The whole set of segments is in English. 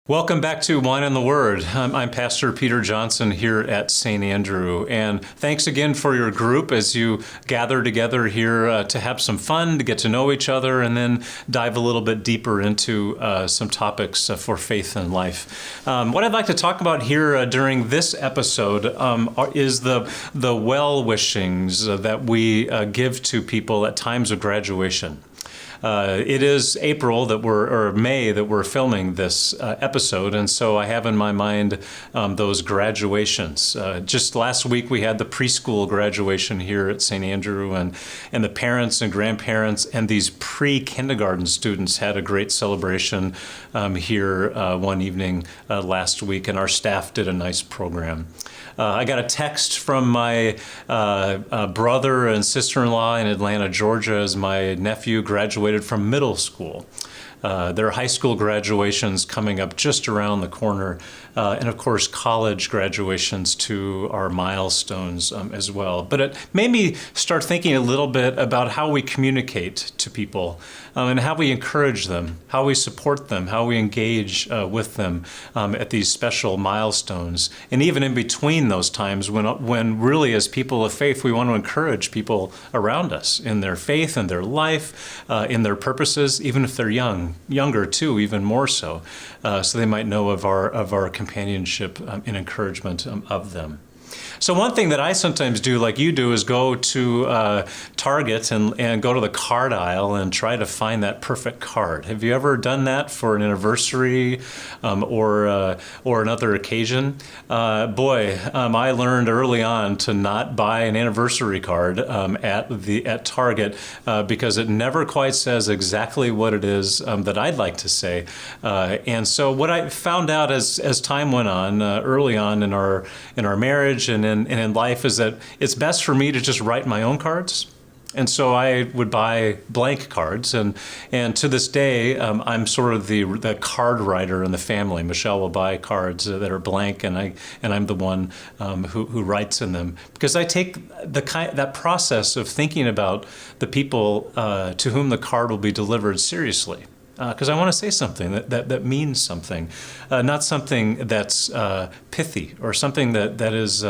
Welcome back to Wine and the Word. I'm Pastor Peter Johnson here at St. Andrew, and thanks again for your group as you gather together here to have some fun, to get to know each other, and then dive a little bit deeper into some topics for faith and life. What I'd like to talk about here during this episode is the well-wishings that we give to people at times of graduation. It is May that we're filming this episode, and so I have in my mind those graduations. Just last week we had the preschool graduation here at St. Andrew, and the parents and grandparents and these pre-kindergarten students had a great celebration here one evening last week, and our staff did a nice program. I got a text from my brother and sister-in-law in Atlanta, Georgia, as my nephew graduated from middle school. Their high school graduations coming up just around the corner, and of course college graduations too are milestones as well. But it made me start thinking a little bit about how we communicate to people and how we encourage them, how we support them, how we engage with them at these special milestones. And even in between those times when really as people of faith we want to encourage people around us in their faith and their life, in their purposes, even if they're younger too, even more so, so they might know of our companionship and encouragement of them. So one thing that I sometimes do, like you do, is go to Target and go to the card aisle and try to find that perfect card. Have you ever done that for an anniversary or another occasion? I learned early on to not buy an anniversary card at Target because it never quite says exactly what it is that I'd like to say. And so what I found out as time went on, early on in our marriage and in life, is that it's best for me to just write my own cards. And so I would buy blank cards, and to this day, I'm sort of the card writer in the family. Michelle will buy cards that are blank, and I'm the one who writes in them, because I take that process of thinking about the people to whom the card will be delivered seriously. Because I want to say something that means something, not something that's pithy or something that is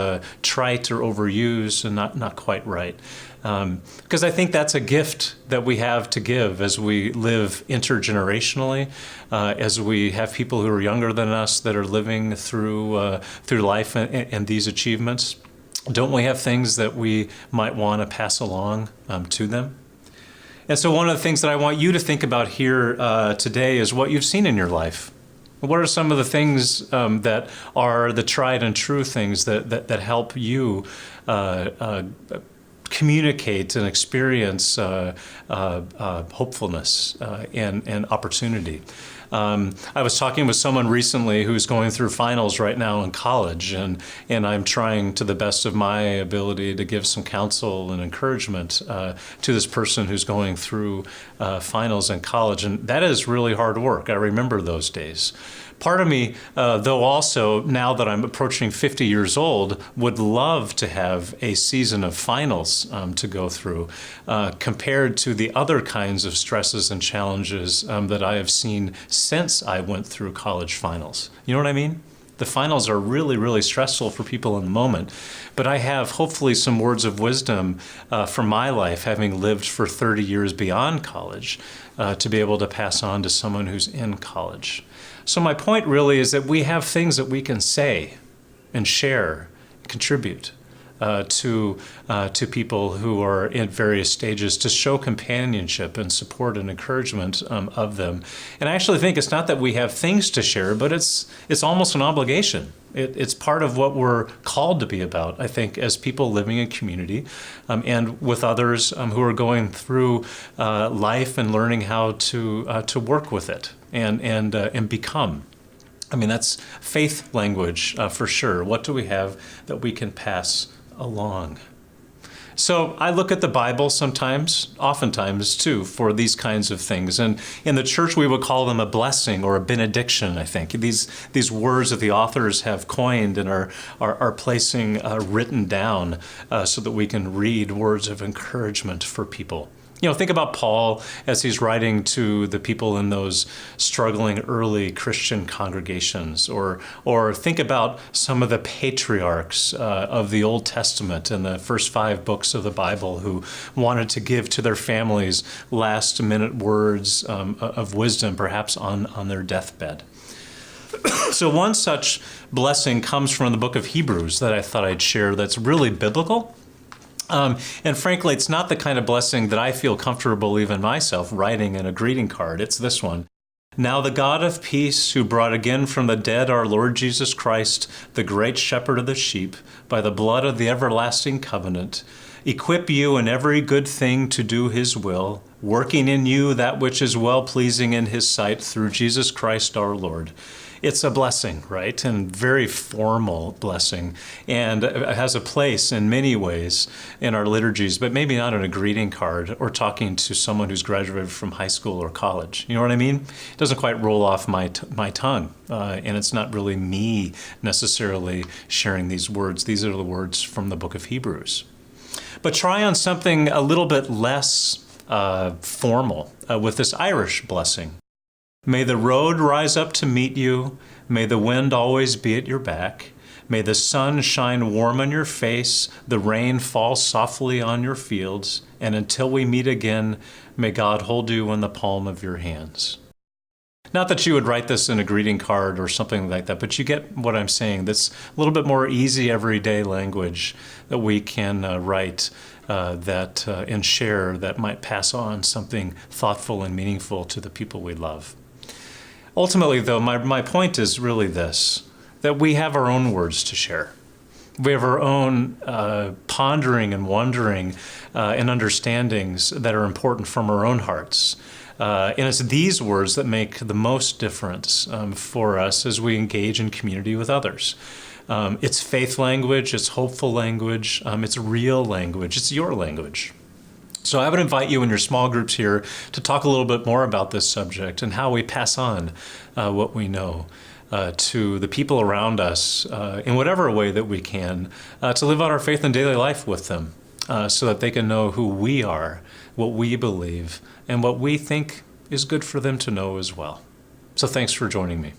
trite or overused and not quite right. Because I think that's a gift that we have to give as we live intergenerationally, as we have people who are younger than us that are living through life and these achievements. Don't we have things that we might want to pass along to them? And so one of the things that I want you to think about here today is what you've seen in your life. What are some of the things that are the tried and true things that help you communicate and experience hopefulness and opportunity? I was talking with someone recently who's going through finals right now in college, and I'm trying to the best of my ability to give some counsel and encouragement to this person who's going through finals in college, and that is really hard work. I remember those days. Part of me, though, also, now that I'm approaching 50 years old, would love to have a season of finals to go through compared to the other kinds of stresses and challenges that I have seen since I went through college finals. You know what I mean? The finals are really, really stressful for people in the moment, but I have hopefully some words of wisdom from my life, having lived for 30 years beyond college, to be able to pass on to someone who's in college. So my point really is that we have things that we can say and share, contribute to people who are in various stages, to show companionship and support and encouragement of them. And I actually think it's not that we have things to share, but it's almost an obligation. It's part of what we're called to be about, I think, as people living in community and with others who are going through life and learning how to work with it and become. I mean, that's faith language for sure. What do we have that we can pass along? So I look at the Bible sometimes, oftentimes too, for these kinds of things. And in the church, we would call them a blessing or a benediction, I think. These words that the authors have coined and are placing written down so that we can read words of encouragement for people. Think about Paul as he's writing to the people in those struggling early Christian congregations, or think about some of the patriarchs of the Old Testament and the first 5 books of the Bible who wanted to give to their families last-minute words of wisdom, perhaps on their deathbed. So one such blessing comes from the book of Hebrews that I thought I'd share that's really biblical. And frankly, it's not the kind of blessing that I feel comfortable even myself writing in a greeting card. It's this one. Now the God of peace, who brought again from the dead our Lord Jesus Christ, the great shepherd of the sheep, by the blood of the everlasting covenant, equip you in every good thing to do his will, working in you that which is well-pleasing in his sight through Jesus Christ our Lord. It's a blessing, right? And very formal blessing, and it has a place in many ways in our liturgies, but maybe not in a greeting card or talking to someone who's graduated from high school or college. You know what I mean? It doesn't quite roll off my tongue, and it's not really me necessarily sharing these words. These are the words from the book of Hebrews. But try on something a little bit less formal with this Irish blessing. May the road rise up to meet you. May the wind always be at your back. May the sun shine warm on your face, the rain fall softly on your fields, and until we meet again, may God hold you in the palm of your hands. Not that you would write this in a greeting card or something like that, but you get what I'm saying. That's a little bit more easy everyday language that we can write and share that might pass on something thoughtful and meaningful to the people we love. Ultimately, though, my point is really this, that we have our own words to share. We have our own pondering and wondering and understandings that are important from our own hearts. And it's these words that make the most difference for us as we engage in community with others. It's faith language, it's hopeful language, it's real language, it's your language. So I would invite you in your small groups here to talk a little bit more about this subject and how we pass on what we know to the people around us in whatever way that we can to live out our faith in daily life with them so that they can know who we are, what we believe, and what we think is good for them to know as well. So thanks for joining me.